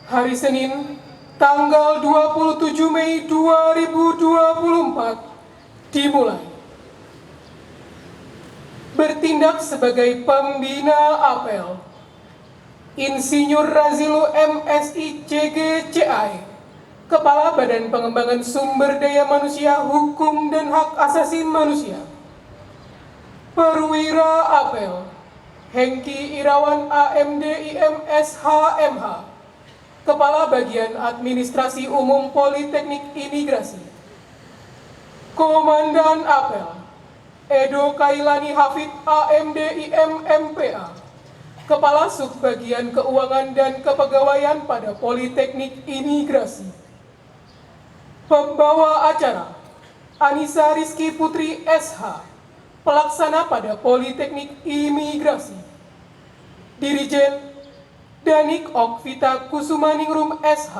Hari Senin, tanggal 27 Mei 2024, dimulai. Bertindak sebagai pembina apel, Insinyur Razilu MSI CGCI, Kepala Badan Pengembangan Sumber Daya Manusia, Hukum dan Hak Asasi Manusia. Perwira apel, Hengki Irawan AMD IMS HMH, Kepala Bagian Administrasi Umum Politeknik Imigrasi. Komandan apel, Edo Kailani Hafid AMD IM MPA, Kepala Subbagian Keuangan dan Kepegawaian pada Politeknik Imigrasi. Pembawa acara, Anissa Rizky Putri SH, Pelaksana pada Politeknik Imigrasi. Dirijen, Danik Okvita Kusumaningrum SH,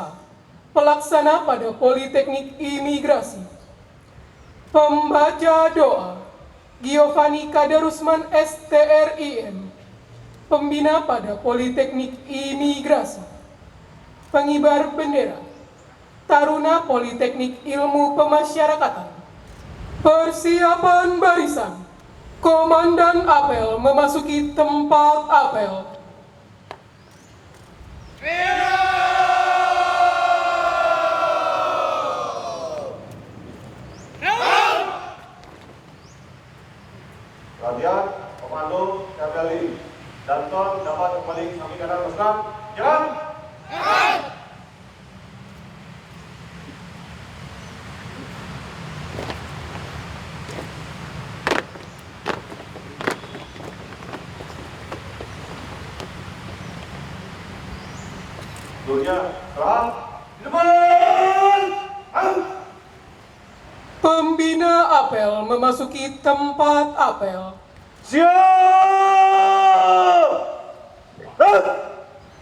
Pelaksana pada Politeknik Imigrasi. Pembaca doa, Giovanni Kadarusman STRIM, Pembina pada Politeknik Imigrasi. Pengibar bendera, Taruna Politeknik Ilmu Pemasyarakatan. Persiapan barisan, Komandan apel memasuki tempat apel. Latihan, komando, siap Danton dapat kembali kami kanan bersenam. Jalan! Dunia, serang, di depan! Pembina apel memasuki tempat apel. Siap!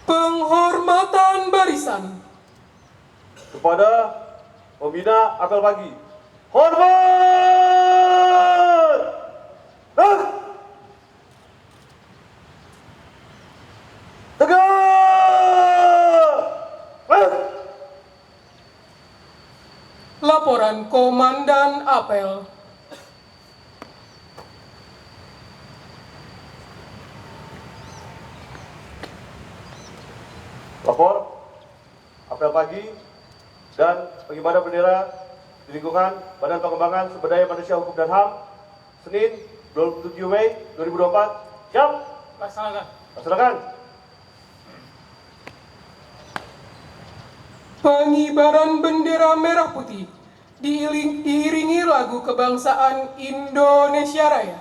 Penghormatan barisan. Kepada pembina apel pagi. Hormat! Tegak! Laporan Komandan apel. Lapor, apel pagi dan pengibaran bendera di lingkungan Badan Pengembangan Sumber Daya Manusia Hukum dan HAM, Senin 27 Mei 2024. Siap? Laksanakan. Laksanakan. Pengibaran bendera merah putih diiringi lagu kebangsaan Indonesia Raya.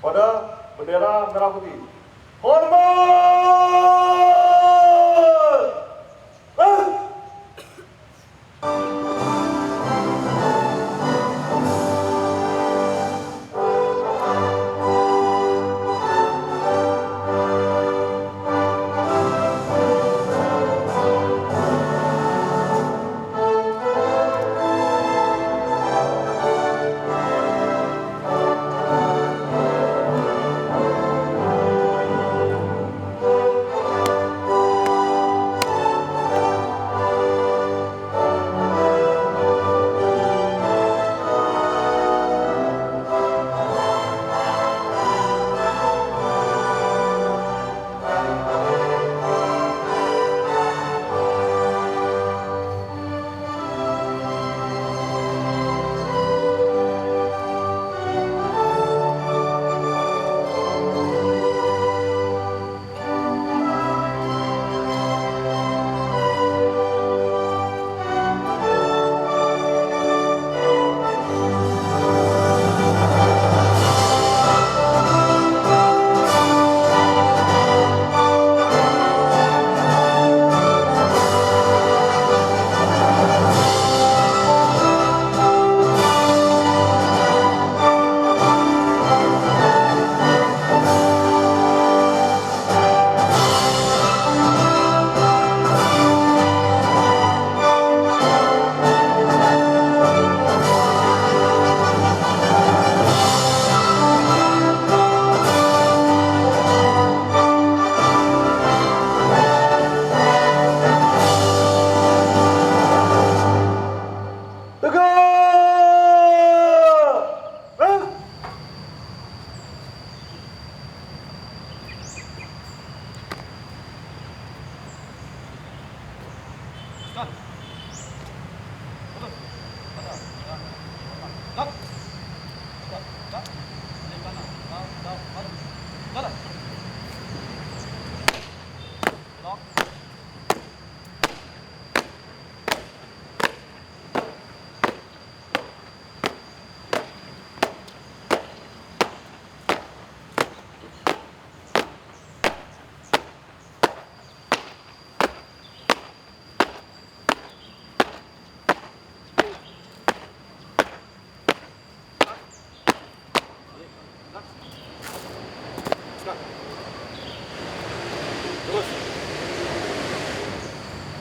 Pada bendera merah putih. Hormat!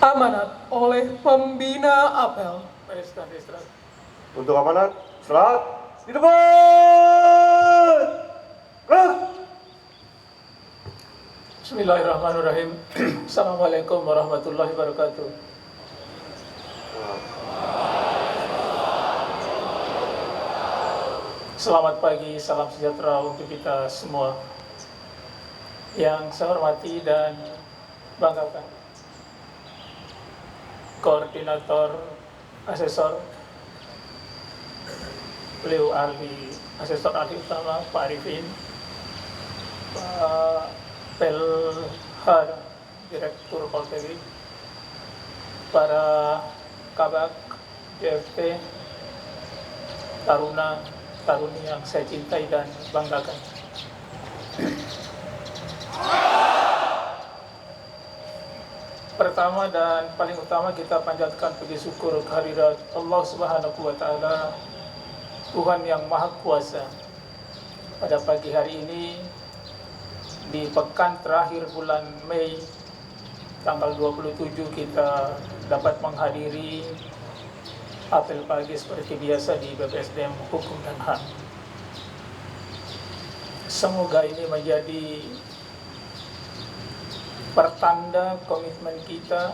Amanat oleh pembina apel. Untuk amanat, serah di depan. Gerak. Bismillahirrahmanirrahim. Assalamualaikum warahmatullahi wabarakatuh. Selamat pagi, salam sejahtera untuk kita semua. Yang saya hormati dan banggakan Koordinator Asesor, beliau Asesor ahli utama Pak Arifin, Pak Pelhar, Direktur Poltekkes, para Kabak, DFT, taruni yang saya cintai dan banggakan. Pertama dan paling utama kita panjatkan puji syukur kehadirat Allah Subhanahu wa taala, Tuhan yang Maha Kuasa. Pada pagi hari ini di pekan terakhir bulan Mei tanggal 27 kita dapat menghadiri apel pagi seperti biasa di BPSDM Hukum dan HAM. Semoga ini menjadi pertanda komitmen kita,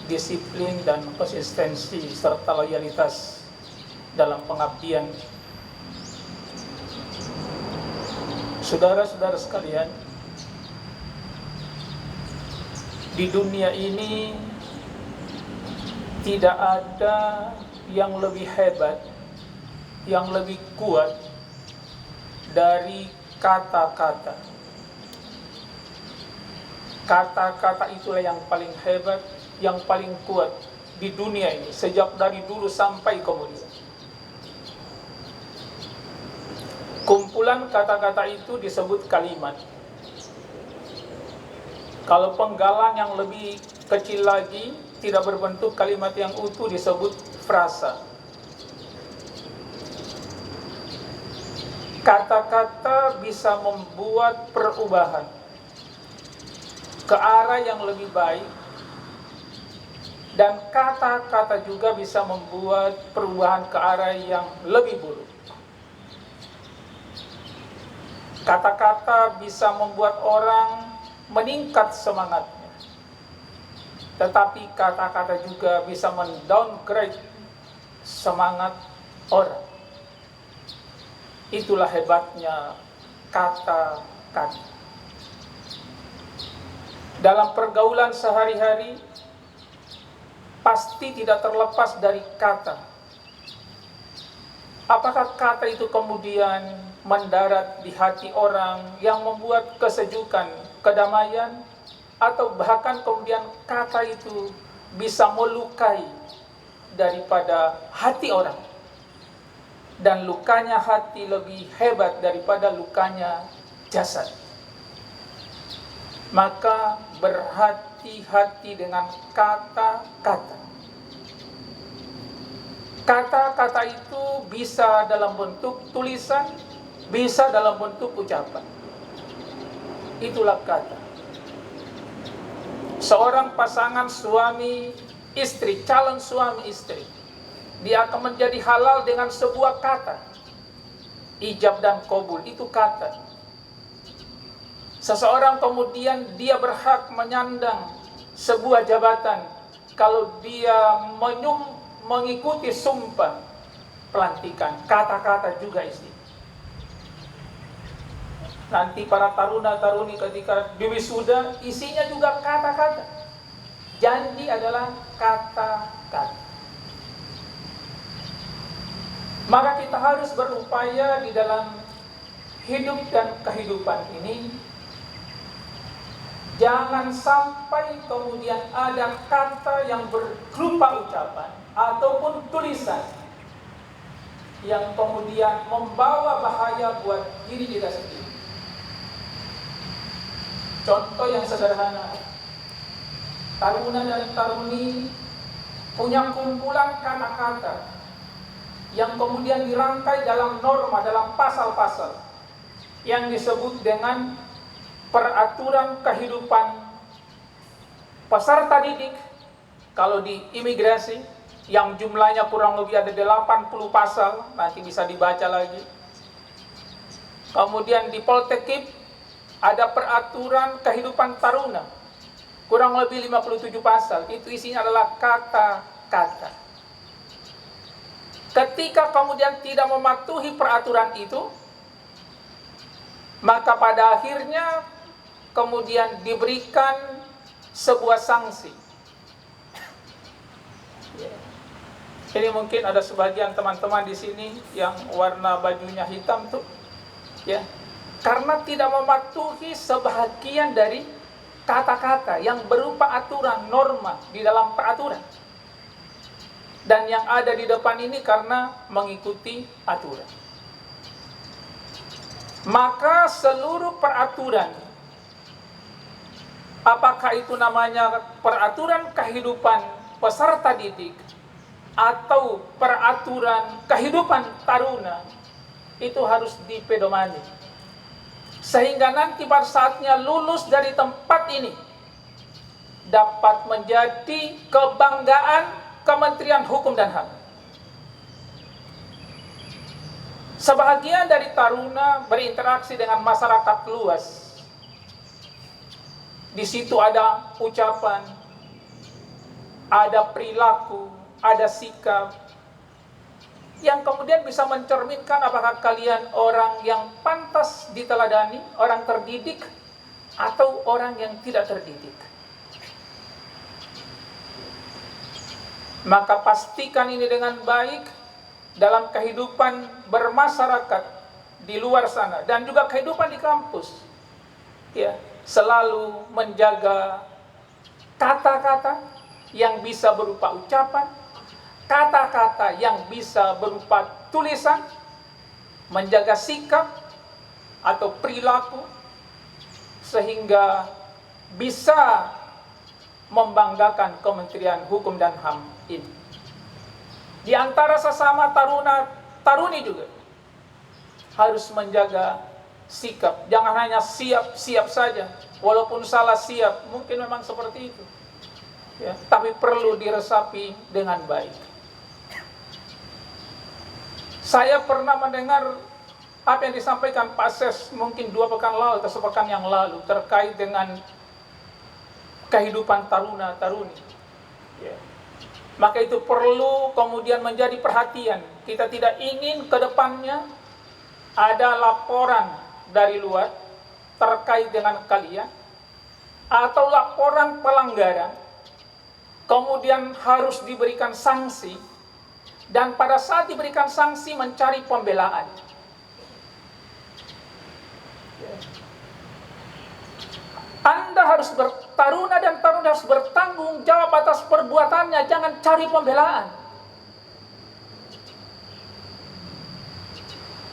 disiplin dan konsistensi serta loyalitas dalam pengabdian. Saudara-saudara sekalian, di dunia ini tidak ada yang lebih hebat, yang lebih kuat dari kata-kata. Kata-kata itulah yang paling hebat, yang paling kuat di dunia ini, sejak dari dulu sampai kemudian. Kumpulan kata-kata itu disebut kalimat. Kalau penggalan yang lebih kecil lagi, tidak berbentuk kalimat yang utuh, disebut frasa. Kata-kata bisa membuat perubahan ke arah yang lebih baik, dan kata-kata juga bisa membuat perubahan ke arah yang lebih buruk. Kata-kata bisa membuat orang meningkat semangatnya, tetapi kata-kata juga bisa mendowngrade semangat orang. Itulah hebatnya kata-kata. Dalam pergaulan sehari-hari pasti tidak terlepas dari kata. Apakah kata itu kemudian mendarat di hati orang yang membuat kesejukan, kedamaian, atau bahkan kemudian kata itu bisa melukai daripada hati orang, dan lukanya hati lebih hebat daripada lukanya jasad. Maka berhati-hati dengan kata-kata. Kata-kata itu bisa dalam bentuk tulisan, bisa dalam bentuk ucapan. Itulah kata. Seorang pasangan suami istri, calon suami istri, dia akan menjadi halal dengan sebuah kata. Ijab dan qabul, itu kata. Seseorang kemudian dia berhak menyandang sebuah jabatan kalau dia mengikuti sumpah pelantikan, kata-kata juga istri. Nanti para taruna-taruni ketika diwisuda, isinya juga kata-kata. Janji adalah kata-kata. Maka kita harus berupaya di dalam hidup dan kehidupan ini, jangan sampai kemudian ada kata yang berupa ucapan ataupun tulisan yang kemudian membawa bahaya buat diri kita sendiri. Contoh yang sederhana, taruna dan taruni punya kumpulan kata-kata yang kemudian dirangkai dalam norma, dalam pasal-pasal yang disebut dengan peraturan kehidupan peserta didik. Kalau di imigrasi yang jumlahnya kurang lebih ada 80 pasal, nanti bisa dibaca lagi. Kemudian di Poltekip ada peraturan kehidupan taruna, kurang lebih 57 pasal. Itu isinya adalah kata-kata. Ketika kemudian tidak mematuhi peraturan itu, maka pada akhirnya kemudian diberikan sebuah sanksi. Ini mungkin ada sebagian teman-teman di sini yang warna bajunya hitam tuh, ya, karena tidak mematuhi sebahagian dari kata-kata yang berupa aturan, norma di dalam peraturan. Dan yang ada di depan ini karena mengikuti aturan. Maka seluruh peraturan, apakah itu namanya peraturan kehidupan peserta didik atau peraturan kehidupan taruna, itu harus dipedomani. Sehingga nanti pada saatnya lulus dari tempat ini dapat menjadi kebanggaan Kementerian Hukum dan HAM. Sebahagian dari taruna berinteraksi dengan masyarakat luas. Di situ ada ucapan, ada perilaku, ada sikap yang kemudian bisa mencerminkan apakah kalian orang yang pantas diteladani, orang terdidik, atau orang yang tidak terdidik. Maka pastikan ini dengan baik dalam kehidupan bermasyarakat di luar sana dan juga kehidupan di kampus. Ya, selalu menjaga kata-kata yang bisa berupa ucapan, kata-kata yang bisa berupa tulisan, menjaga sikap atau perilaku sehingga bisa membanggakan Kementerian Hukum dan HAM ini. Di antara sesama taruna-taruni juga harus menjaga sikap. Jangan hanya siap-siap saja, walaupun salah siap, mungkin memang seperti itu. Ya, tapi perlu diresapi dengan baik. Saya pernah mendengar apa yang disampaikan Pak Ses mungkin 2 pekan lalu atau sepekan yang lalu terkait dengan kehidupan taruna-taruni. Ya. Maka itu perlu kemudian menjadi perhatian. Kita tidak ingin ke depannya ada laporan dari luar terkait dengan kalian atau laporan pelanggaran, kemudian harus diberikan sanksi, dan pada saat diberikan sanksi mencari pembelaan. Anda harus taruna dan taruna harus bertanggung jawab atas perbuatannya, jangan cari pembelaan.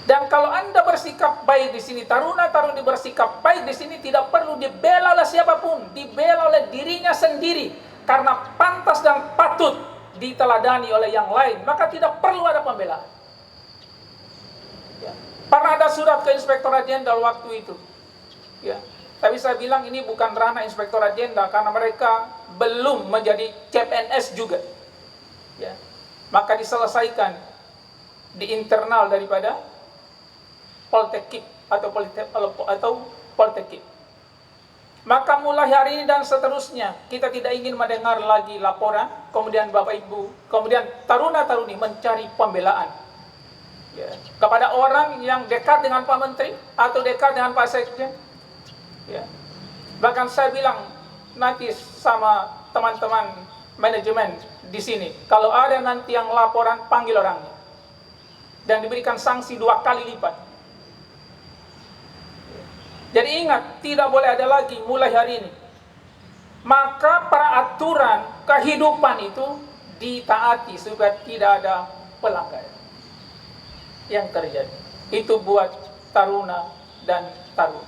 Dan kalau Anda bersikap baik di sini, taruna-taruni bersikap baik di sini, tidak perlu dibela oleh siapapun, dibela oleh dirinya sendiri karena pantas dan patut diteladani oleh yang lain, maka tidak perlu ada pembelaan. Ya. Pernah ada surat ke Inspektorat Jenderal waktu itu. Ya. Tapi saya bilang ini bukan ranah Inspektorat Jenderal karena mereka belum menjadi CPNS juga. Ya. Maka diselesaikan di internal daripada Poltekip atau Poltekip. Maka mulai hari ini dan seterusnya kita tidak ingin mendengar lagi laporan, kemudian Bapak Ibu, kemudian taruna-taruni mencari pembelaan. Ya. Kepada orang yang dekat dengan Pak Menteri atau dekat dengan Pak Sekjen. Ya. Bahkan saya bilang nanti sama teman-teman manajemen di sini, kalau ada nanti yang laporan, panggil orangnya dan diberikan sanksi 2 kali lipat. Jadi ingat, tidak boleh ada lagi mulai hari ini. Maka peraturan kehidupan itu ditaati supaya tidak ada pelanggaran yang terjadi. Itu buat taruna dan taruna.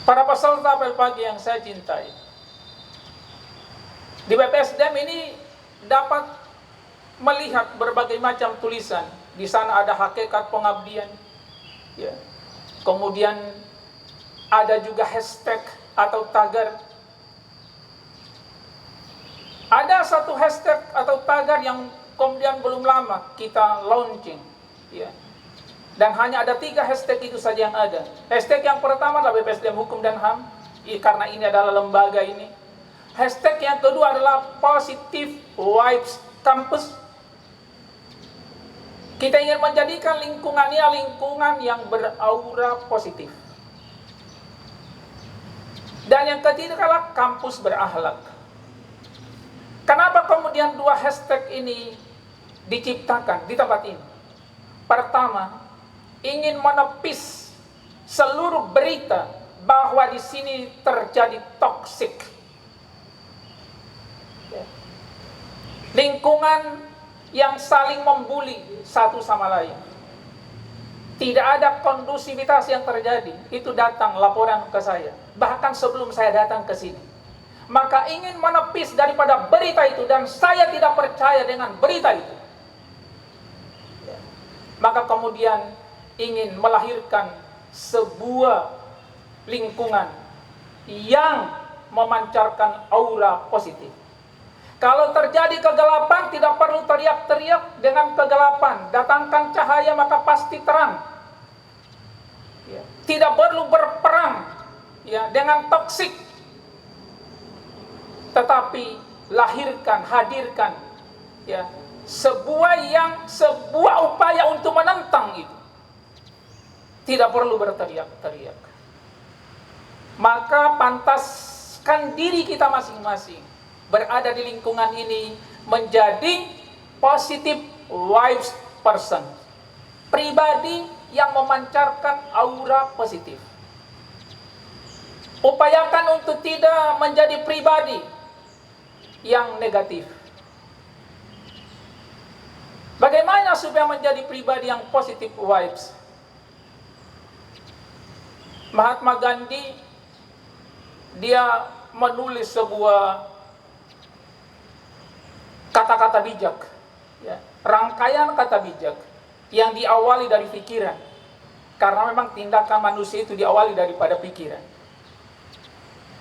Para peserta apel pagi yang saya cintai, di BPSDM ini dapat melihat berbagai macam tulisan. Di sana ada hakikat pengabdian, ya. Kemudian ada juga hashtag atau tagar. Ada satu hashtag atau tagar yang kemudian belum lama kita launching, ya. Dan hanya ada 3 hashtag itu saja yang ada. Hashtag yang pertama adalah BPSDM Hukum dan HAM, karena ini adalah lembaga ini. Hashtag yang kedua adalah Positive Vibes Campus. Kita ingin menjadikan lingkungannya lingkungan yang beraura positif. Dan yang ketiga adalah kampus berakhlak. Kenapa kemudian 2 hashtag ini diciptakan di tempat ini? Pertama, ingin menepis seluruh berita bahwa di sini terjadi toksik. Lingkungan yang saling membuli satu sama lain. Tidak ada kondusivitas yang terjadi. Itu datang laporan ke saya. Bahkan sebelum saya datang ke sini. Maka ingin menepis daripada berita itu, dan saya tidak percaya dengan berita itu. Maka kemudian ingin melahirkan sebuah lingkungan yang memancarkan aura positif. Kalau terjadi kegelapan, tidak perlu teriak-teriak dengan kegelapan. Datangkan cahaya, maka pasti terang. Ya. Tidak perlu berperang, ya, dengan toksik. Tetapi lahirkan, hadirkan, ya, sebuah upaya untuk menentang itu. Tidak perlu berteriak-teriak. Maka pantaskan diri kita masing-masing berada di lingkungan ini menjadi positive vibes person, pribadi yang memancarkan aura positif. Upayakan untuk tidak menjadi pribadi yang negatif. Bagaimana supaya menjadi pribadi yang positive vibes? Mahatma Gandhi, dia menulis sebuah kata-kata bijak, ya, rangkaian kata bijak yang diawali dari pikiran, karena memang tindakan manusia itu diawali daripada pikiran.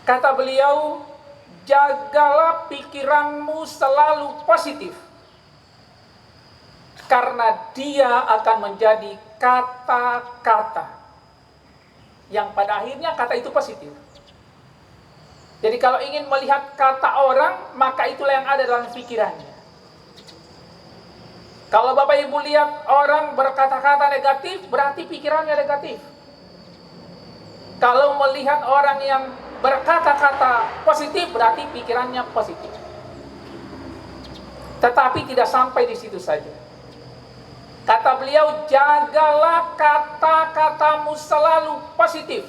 Kata beliau, jagalah pikiranmu selalu positif, karena dia akan menjadi kata-kata yang pada akhirnya kata itu positif. Jadi kalau ingin melihat kata orang, maka itulah yang ada dalam pikirannya. Kalau Bapak Ibu lihat orang berkata-kata negatif, berarti pikirannya negatif. Kalau melihat orang yang berkata-kata positif, berarti pikirannya positif. Tetapi tidak sampai di situ saja. Kata beliau, jagalah kata-katamu selalu positif,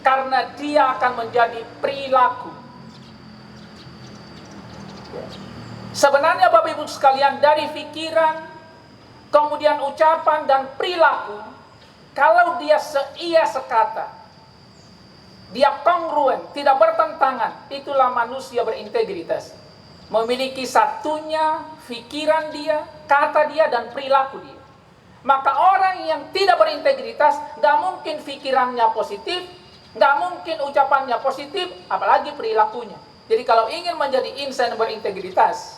karena dia akan menjadi perilaku. Sebenarnya Bapak Ibu sekalian, dari pikiran, kemudian ucapan dan perilaku, kalau dia seia sekata, dia kongruen, tidak bertentangan, itulah manusia berintegritas. Memiliki satunya pikiran dia, kata dia, dan perilaku dia. Maka orang yang tidak berintegritas, gak mungkin pikirannya positif, nggak mungkin ucapannya positif, apalagi perilakunya. Jadi kalau ingin menjadi insan berintegritas,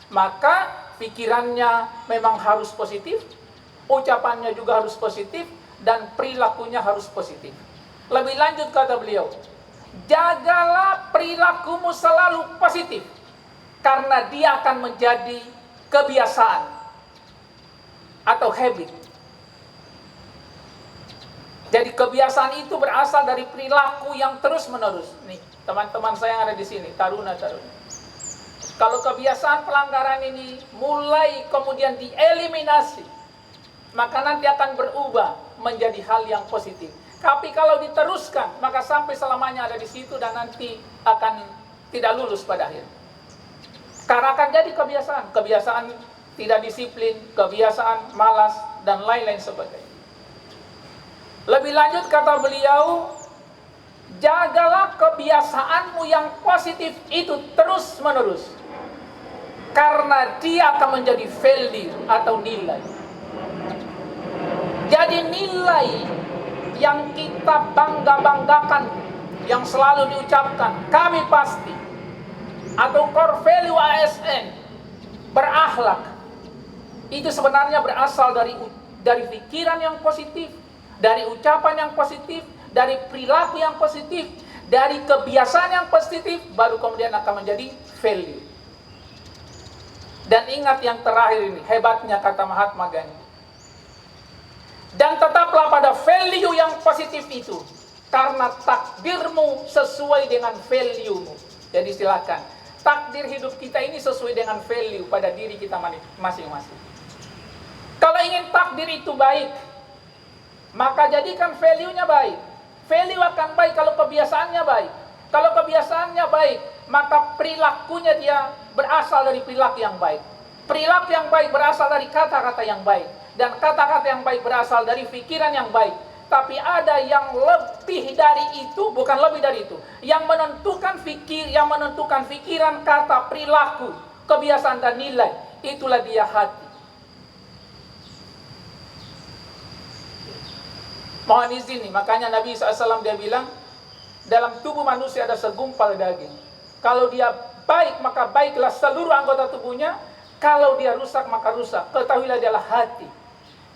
maka pikirannya memang harus positif, ucapannya juga harus positif, dan perilakunya harus positif. Lebih lanjut kata beliau, jagalah perilakumu selalu positif, karena dia akan menjadi kebiasaan atau habit. Jadi kebiasaan itu berasal dari perilaku yang terus-menerus. Nih, teman-teman saya yang ada di sini, taruna-taruna. Kalau kebiasaan pelanggaran ini mulai kemudian dieliminasi, maka nanti akan berubah menjadi hal yang positif. Tapi kalau diteruskan, maka sampai selamanya ada di situ dan nanti akan tidak lulus pada akhirnya. Karena akan jadi kebiasaan tidak disiplin, kebiasaan malas, dan lain-lain sebagainya. Lebih lanjut kata beliau, jagalah kebiasaanmu yang positif itu terus-menerus. Karena dia akan menjadi value atau nilai. Jadi nilai yang kita bangga-banggakan, yang selalu diucapkan, kami pasti, atau core value ASN, berakhlak, itu sebenarnya berasal dari pikiran yang positif, dari ucapan yang positif, dari perilaku yang positif, dari kebiasaan yang positif, baru kemudian akan menjadi value. Dan ingat yang terakhir ini, hebatnya kata Mahatma Gandhi. Dan tetaplah pada value yang positif itu, karena takdirmu sesuai dengan value-mu. Jadi silakan, takdir hidup kita ini sesuai dengan value pada diri kita masing-masing. Kalau ingin takdir itu baik, maka jadikan value-nya baik. Value akan baik kalau kebiasaannya baik. Kalau kebiasaannya baik, maka perilakunya dia berasal dari perilaku yang baik. Perilaku yang baik berasal dari kata-kata yang baik. Dan kata-kata yang baik berasal dari pikiran yang baik. Tapi ada yang lebih dari itu, bukan lebih dari itu. Yang menentukan pikiran, kata, perilaku, kebiasaan dan nilai. Itulah dia hati. Mohon izin nih, makanya Nabi SAW dia bilang, dalam tubuh manusia ada segumpal daging. Kalau dia baik, maka baiklah seluruh anggota tubuhnya. Kalau dia rusak, maka rusak. Ketahuilah dia adalah hati.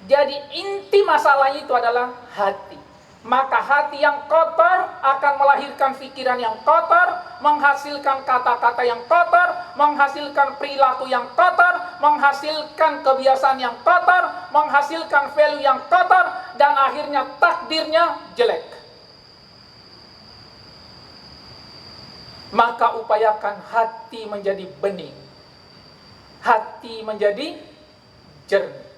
Jadi inti masalahnya itu adalah hati. Maka hati yang kotor akan melahirkan pikiran yang kotor, menghasilkan kata-kata yang kotor, menghasilkan perilaku yang kotor, menghasilkan kebiasaan yang kotor, menghasilkan value yang kotor, dan akhirnya takdirnya jelek. Maka upayakan hati menjadi bening, hati menjadi jernih.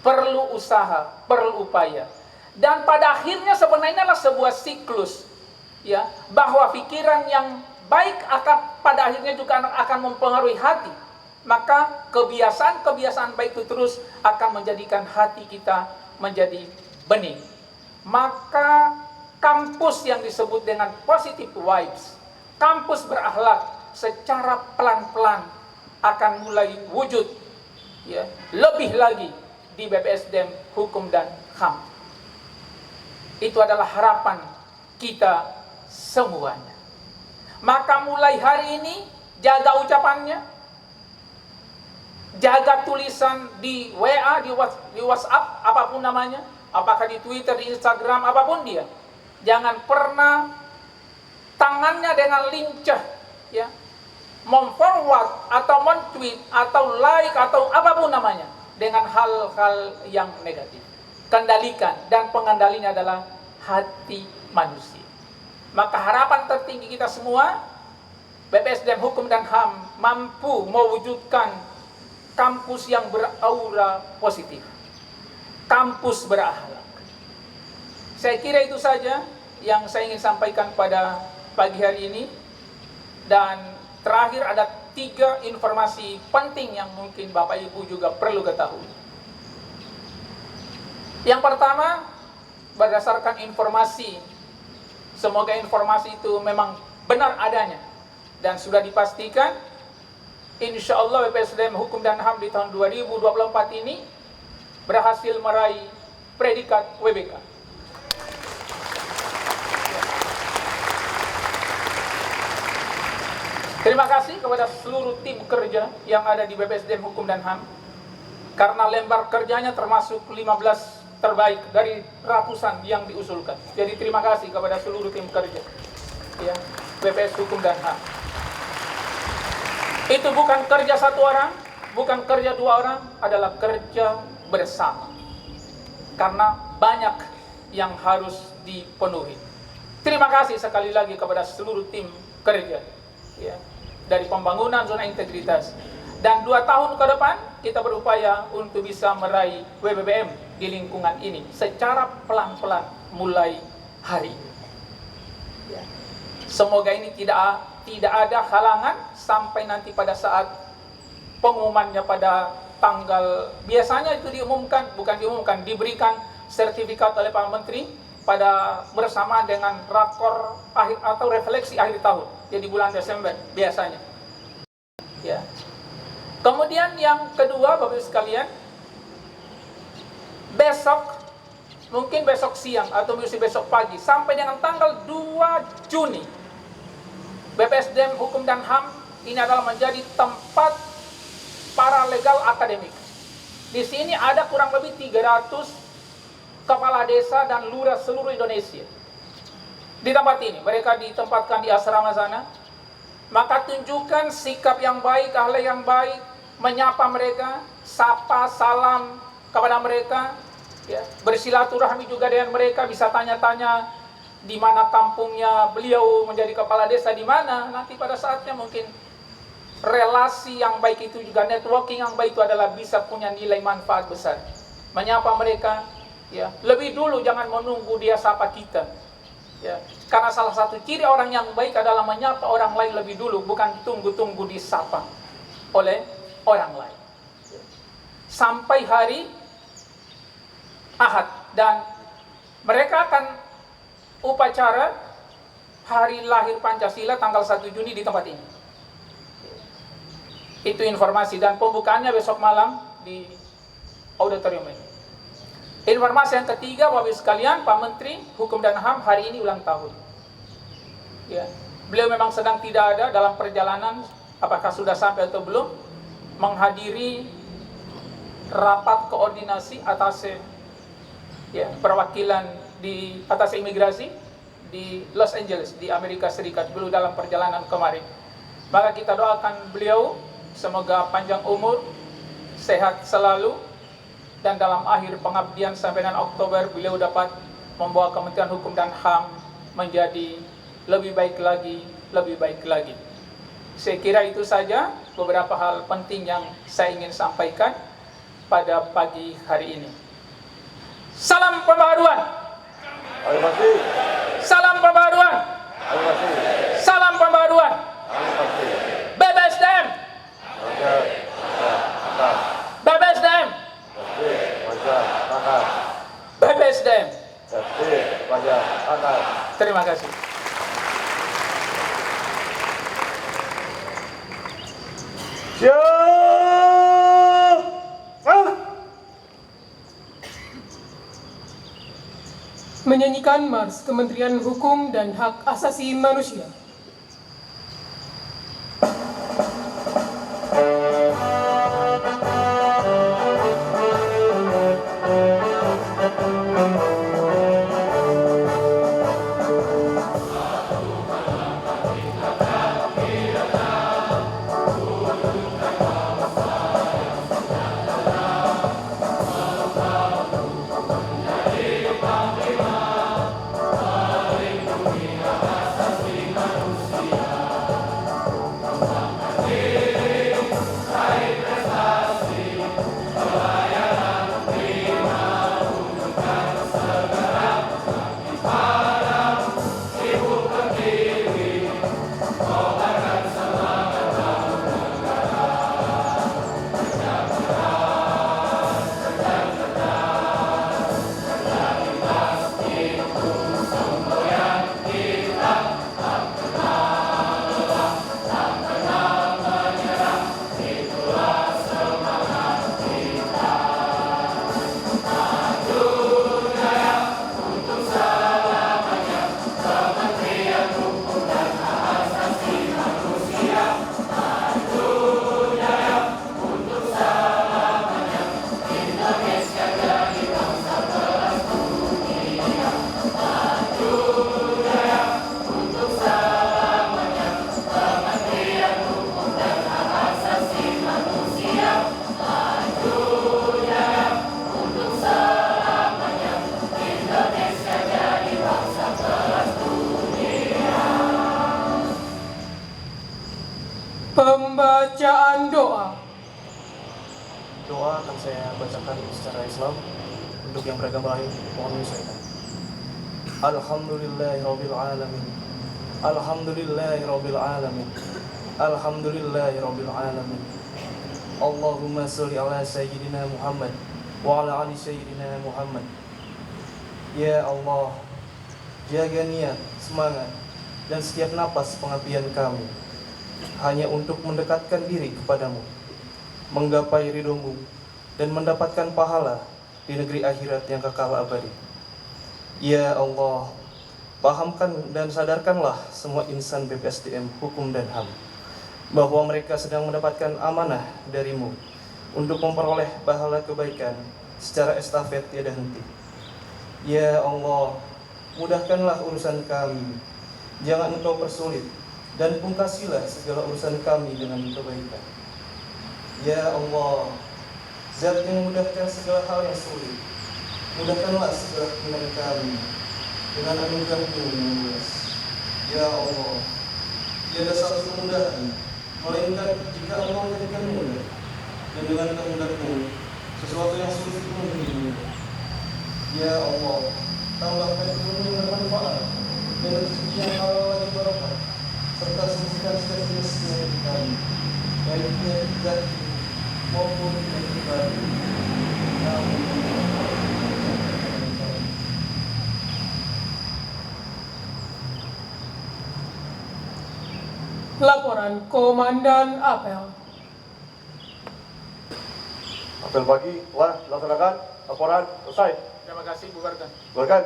Perlu usaha, perlu upaya. Dan pada akhirnya sebenarnya adalah sebuah siklus, ya, bahwa pikiran yang baik akan pada akhirnya juga akan mempengaruhi hati. Maka kebiasaan-kebiasaan baik itu terus akan menjadikan hati kita menjadi bening. Maka kampus yang disebut dengan positive vibes, kampus berakhlak, secara pelan-pelan akan mulai wujud, ya, lebih lagi di BPSDM Hukum dan HAM. Itu adalah harapan kita semuanya. Maka mulai hari ini, jaga ucapannya, jaga tulisan di WA, di WhatsApp, apapun namanya, apakah di Twitter, di Instagram, apapun dia. Jangan pernah tangannya dengan lincah, ya, memforward atau men-tweet atau like atau apapun namanya dengan hal-hal yang negatif. Kendalikan, dan pengendalinya adalah hati manusia. Maka harapan tertinggi kita semua, BPSDM Hukum dan HAM mampu mewujudkan kampus yang beraura positif, kampus berakhlak. Saya kira itu saja yang saya ingin sampaikan pada pagi hari ini. Dan terakhir ada 3 informasi penting yang mungkin Bapak Ibu juga perlu ketahui. Yang pertama, berdasarkan informasi, semoga informasi itu memang benar adanya dan sudah dipastikan, insya Allah BPSDM Hukum dan HAM di tahun 2024 ini berhasil meraih predikat WBK. Terima kasih kepada seluruh tim kerja yang ada di BPSDM Hukum dan HAM, karena lembar kerjanya termasuk 15 terbaik dari ratusan yang diusulkan. Jadi terima kasih kepada seluruh tim kerja, ya, BPS Hukum dan HAM. Itu bukan kerja satu orang, bukan kerja 2 orang, adalah kerja bersama. Karena banyak yang harus dipenuhi. Terima kasih sekali lagi kepada seluruh tim kerja, ya, dari pembangunan zona integritas. Dan 2 tahun ke depan kita berupaya untuk bisa meraih WBBM di lingkungan ini secara pelan-pelan mulai hari ini. Ya. Semoga ini tidak ada halangan sampai nanti pada saat pengumumannya pada tanggal, biasanya itu diberikan sertifikat oleh Pak Menteri pada bersamaan dengan rakor akhir atau refleksi akhir tahun, jadi bulan Desember biasanya. Ya. Kemudian yang kedua, Bapak Ibu sekalian, mungkin besok siang atau mungkin besok pagi sampai dengan tanggal 2 Juni, BPSDM Hukum dan HAM ini adalah menjadi tempat para legal akademik. Di sini ada kurang lebih 300 kepala desa dan lurah seluruh Indonesia. Di tempat ini, mereka ditempatkan di asrama sana. Maka tunjukkan sikap yang baik, akhlak yang baik, menyapa mereka, sapa, salam kepada mereka, ya, bersilaturahmi juga dengan mereka, bisa tanya-tanya di mana kampungnya beliau menjadi kepala desa, di mana. Nanti pada saatnya mungkin relasi yang baik itu juga, networking yang baik itu adalah bisa punya nilai manfaat besar. Menyapa mereka, ya, lebih dulu, jangan menunggu dia sapa kita, ya. Karena salah satu ciri orang yang baik adalah menyapa orang lain lebih dulu, bukan tunggu-tunggu disapa oleh orang lain. Sampai hari Ahad, dan mereka akan upacara hari lahir Pancasila tanggal 1 Juni di tempat ini. Itu informasi, dan pembukaannya besok malam di auditorium ini. Informasi yang ketiga, Bapak Ibu sekalian, Pak Menteri Hukum dan HAM hari ini ulang tahun. Ya, beliau memang sedang tidak ada dalam perjalanan, apakah sudah sampai atau belum, menghadiri rapat koordinasi atas, ya, perwakilan di atas imigrasi di Los Angeles di Amerika Serikat, beliau dalam perjalanan kemarin. Maka kita doakan beliau semoga panjang umur, sehat selalu, dan dalam akhir pengabdian sampai dengan Oktober beliau dapat membawa Kementerian Hukum dan HAM menjadi lebih baik lagi, lebih baik lagi. Saya kira itu saja beberapa hal penting yang saya ingin sampaikan pada pagi hari ini. Salam pembaharuan. Salam pembaharuan. Salam pembaharuan. BPSDM. BPSDM. BPSDM. Terima kasih. Menyanyikan Mars Kementerian Hukum dan Hak Asasi Manusia. dilaksanakan secara Islam. Untuk yang beragama lain mohon menyesuaikan. Alhamdulillahirabbil alamin. Alhamdulillahirabbil alamin. Alhamdulillahirabbil alamin. Allahumma sholli ala sayyidina Muhammad wa ala ali sayyidina Muhammad. Ya Allah, jaga niat, semangat, dan setiap napas pengabdian kami hanya untuk mendekatkan diri kepadamu, menggapai ridhomu, dan mendapatkan pahala di negeri akhirat yang kekal abadi. Ya Allah, pahamkan dan sadarkanlah semua insan BPSDM Hukum dan HAM bahwa mereka sedang mendapatkan amanah darimu untuk memperoleh pahala kebaikan secara estafet tiada henti. Ya Allah, mudahkanlah urusan kami, jangan engkau persulit, dan pungkasilah segala urusan kami dengan kebaikan. Ya Allah, Zat yang memudahkan segala hal yang sulit, mudahkanlah segala keinginan kami dengan anugerah-Mu yang luas. Ya Allah, tiada satu kemudahan melainkan jika Allah menjadikan mudah, dan dengan kemudahan-Mu sesuatu yang sulit pun menjadi mudah. Ya Allah, tambahkan ilmu yang bermanfaat dan rezeki yang halal lagi barokah, serta sembuhkan segala penyakit kami, baik penyakit zahir maupun penyakit batin. Amin. Laporan Komandan Apel. Apel pagi telah dilaksanakan. Laporan selesai. Terima kasih, bubarkan. Bubarkan.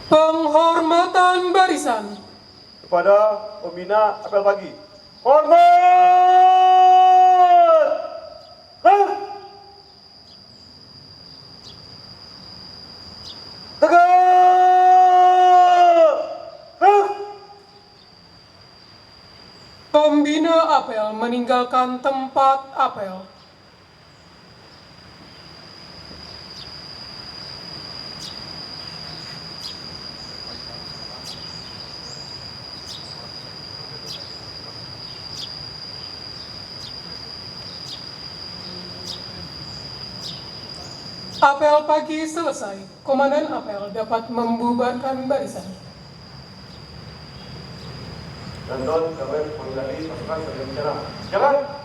Penghormatan barisan. Kepada pembina apel pagi. Hormat! Hah? Tegak! Hah? Pembina apel meninggalkan tempat apel. Apel pagi selesai. Komandan apel dapat membubarkan barisan. Dan Don, kami menghindari pasukan sebagai bicara. Jalan!